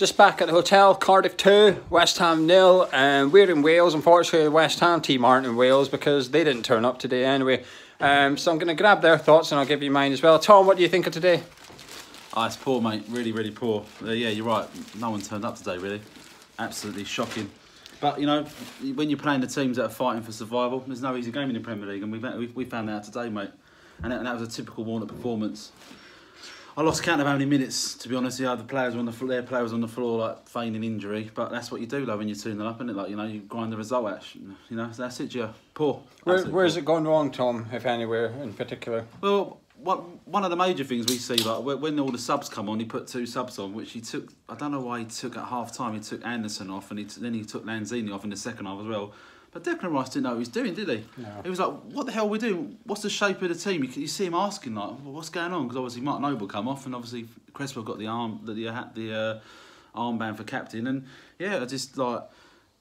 Just back at the hotel, Cardiff 2, West Ham 0, and we're in Wales. Unfortunately, the West Ham team aren't in Wales because they didn't turn up today anyway. So I'm going to grab their thoughts and I'll give you mine as well. Tom, what do you think of today? Oh, it's poor, mate. Really, really poor. Yeah, you're right. No one turned up today, really. Absolutely shocking. But, you know, when you're playing the teams that are fighting for survival, there's no easy game in the Premier League, and we found that out today, mate. And that was a typical Warnock performance. I lost count of how many minutes, to be honest. Yeah, the players were on the floor, their players on the floor, like feigning injury. But that's what you do, though, when you're 2-0 up, isn't it? Like, you know, you grind the result out. You know, that's it. Yeah, poor. Where's it gone wrong, Tom? If anywhere in particular? Well, one of the major things we see, like when all the subs come on, he put 2 subs on, which he took. I don't know why he took at half time. He took Anderson off, and then he took Lanzini off in the second half as well. But Declan Rice didn't know what he was doing, did he? No. He was like, what the hell are we doing? What's the shape of the team? You see him asking, like, well, what's going on? Because obviously Mark Noble come off, and obviously Cresswell got the armband for captain. And yeah, just like,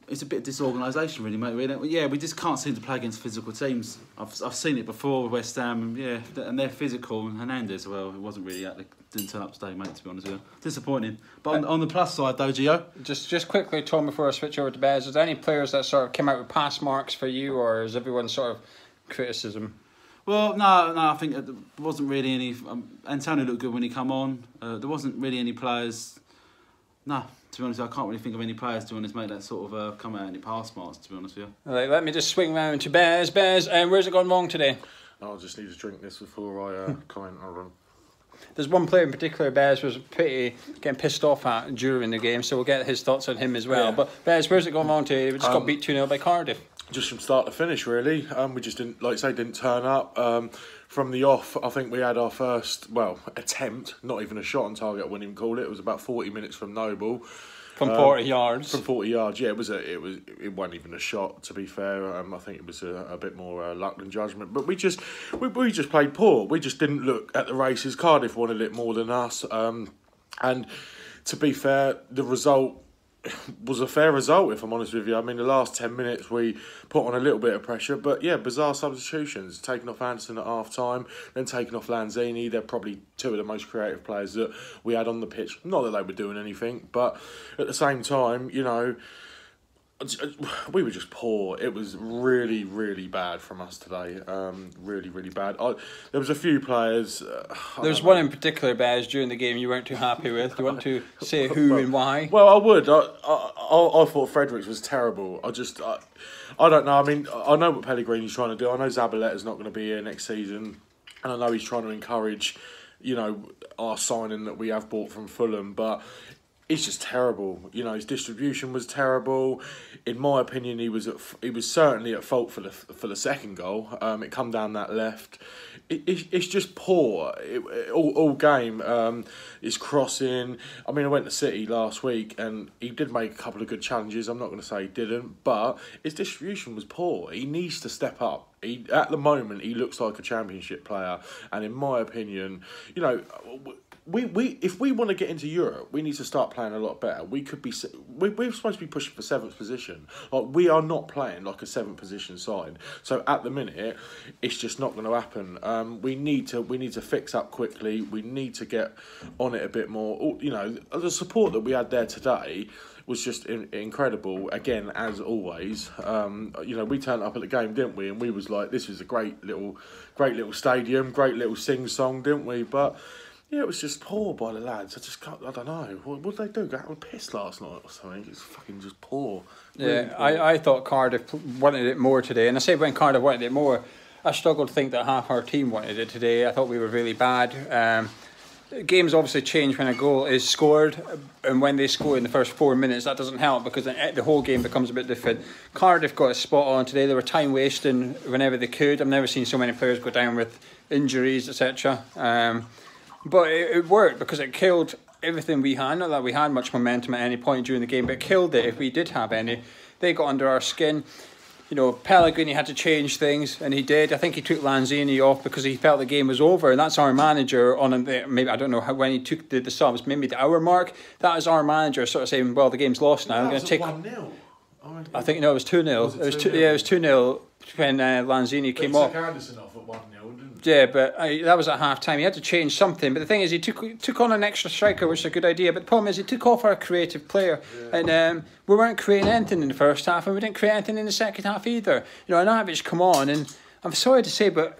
it's a bit of disorganisation, really, mate. Yeah, we just can't seem to play against physical teams. I've seen it before with West Ham, and yeah, and they're physical. And Hernandez, well, it wasn't really didn't turn up today, mate, to be honest with you. Disappointing. But on the plus side, though, Gio? Just quickly, Tom, before I switch over to Bez, is there any players that sort of came out with pass marks for you, or is everyone sort of criticism? Well, no, I think there wasn't really any. Antonio looked good when he come on. There wasn't really any players. No, to be honest, I can't really think of any players to make that sort of come out any pass marks, to be honest with you. All right, let me just swing round to Bez. Bez, where's it gone wrong today? I just need to drink this before I comment on. There's one player in particular Bez was pretty getting pissed off at during the game, so we'll get his thoughts on him as well. Yeah. But Bez, where's it gone wrong today? We just got beat 2-0 by Cardiff. Just from start to finish, really. We just didn't, like I say, didn't turn up. From the off, I think we had our first, attempt, not even a shot on target, I wouldn't even call it. It was about 40 minutes from Noble. From 40 yards. From 40 yards, yeah. It wasn't even a shot, to be fair. I think it was a bit more luck than judgment. But we just played poor. We just didn't look at the races. Cardiff wanted it more than us. And to be fair, the result was a fair result, if I'm honest with you. I mean, the last 10 minutes we put on a little bit of pressure, but yeah, bizarre substitutions. Taking off Anderson at half time, then taking off Lanzini. They're probably 2 of the most creative players that we had on the pitch. Not that they were doing anything, but at the same time, you know, we were just poor. It was really, really bad from us today. Really, really bad. There was a few players. There was one in particular, Bez, during the game you weren't too happy with. Do you want to say who and why? Well, I would. I thought Fredericks was terrible. I don't know. I mean, I know what Pellegrini's trying to do. I know Zabaletta's not going to be here next season, and I know he's trying to encourage, you know, our signing that we have bought from Fulham, but it's just terrible. You know, his distribution was terrible. In my opinion, he was certainly at fault for the second goal. It come down that left. It's just poor. All game. His crossing. I mean, I went to City last week and he did make a couple of good challenges. I'm not going to say he didn't, but his distribution was poor. He needs to step up. At the moment, he looks like a championship player, and in my opinion, you know, if we want to get into Europe, we need to start playing a lot better. We're supposed to be pushing for 7th position. Like, we are not playing like a 7th position side. So at the minute, it's just not going to happen. We need to fix up quickly. We need to get on it a bit more. You know, the support that we had there today was just incredible. Again, as always, you know, we turned up at the game, didn't we? And we was like, this was a great little stadium, great little sing song, didn't we? But yeah, it was just poor by the lads. I don't know. What did they do? Got pissed last night or something? It's fucking just poor. Really yeah, poor. I thought Cardiff wanted it more today. And I say when Cardiff wanted it more, I struggled to think that half our team wanted it today. I thought we were really bad. Games obviously change when a goal is scored. And when they score in the first 4 minutes, that doesn't help because the whole game becomes a bit different. Cardiff got a spot on today. They were time wasting whenever they could. I've never seen so many players go down with injuries, etc. But it worked because it killed everything we had. Not that we had much momentum at any point during the game, but it killed it if we did have any. They got under our skin. You know, Pellegrini had to change things, and he did. I think he took Lanzini off because he felt the game was over, and that's our manager on maybe I don't know when he took the subs, maybe the hour mark. That is our manager sort of saying, well, the game's lost now. I'm going to take 1-0. I think no, it was 2-0. It was 2-0 when Lanzini came off. He took Anderson off at 1-0, didn't he? Yeah, but that was at half time. He had to change something. But the thing is, he took on an extra striker, which is a good idea. But the problem is, he took off our creative player, and we weren't creating anything in the first half, and we didn't create anything in the second half either. You know, Arnautovic come on, and I'm sorry to say, but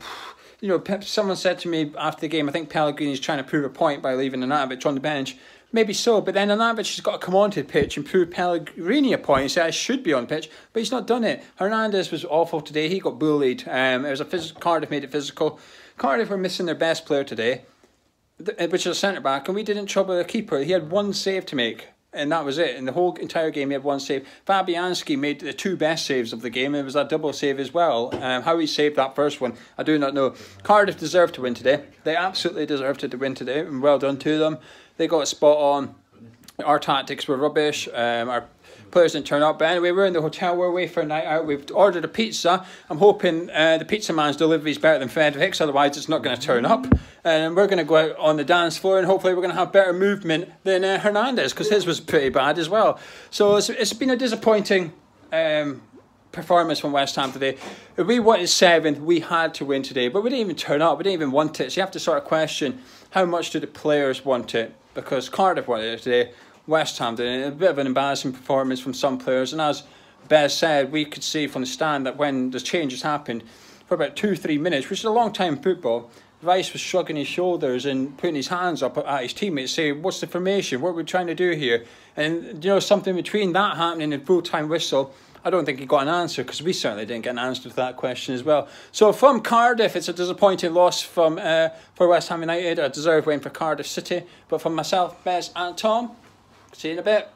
you know, someone said to me after the game, I think Pellegrini's trying to prove a point by leaving Arnautovic on the bench. Maybe so, but then Arnautovic has got to come onto the pitch and prove Pellegrini a point and say I should be on the pitch, but he's not done it. Hernandez was awful today. He got bullied. It was Cardiff made it physical. Cardiff were missing their best player today, which is a centre back, and we didn't trouble the keeper. He had one save to make, and that was it. In the whole entire game, he had one save. Fabianski made the two best saves of the game. It was a double save as well. How he saved that first one, I do not know. Cardiff deserved to win today. They absolutely deserved to win today, and well done to them. They got it spot on. Our tactics were rubbish. Our players didn't turn up. But anyway, we're in the hotel. We're away for a night out. We've ordered a pizza. I'm hoping the pizza man's delivery is better than Frederic's. Otherwise, it's not going to turn up. And we're going to go out on the dance floor, and hopefully we're going to have better movement than Hernandez, because his was pretty bad as well. So it's been a disappointing performance from West Ham today. If we wanted 7th, we had to win today. But we didn't even turn up. We didn't even want it. So you have to sort of question, how much do the players want it? Because Cardiff wanted it today, West Ham did. A bit of an embarrassing performance from some players, and as Bez said, we could see from the stand that when the changes happened, for about 2-3 minutes, which is a long time in football, Rice was shrugging his shoulders and putting his hands up at his teammates, saying, what's the formation, what are we trying to do here? And you know, something between that happening and full-time whistle, I don't think he got an answer, because we certainly didn't get an answer to that question as well. So from Cardiff, it's a disappointing loss for West Ham United, a deserved win for Cardiff City. But from myself, Bez and Tom, see you in a bit.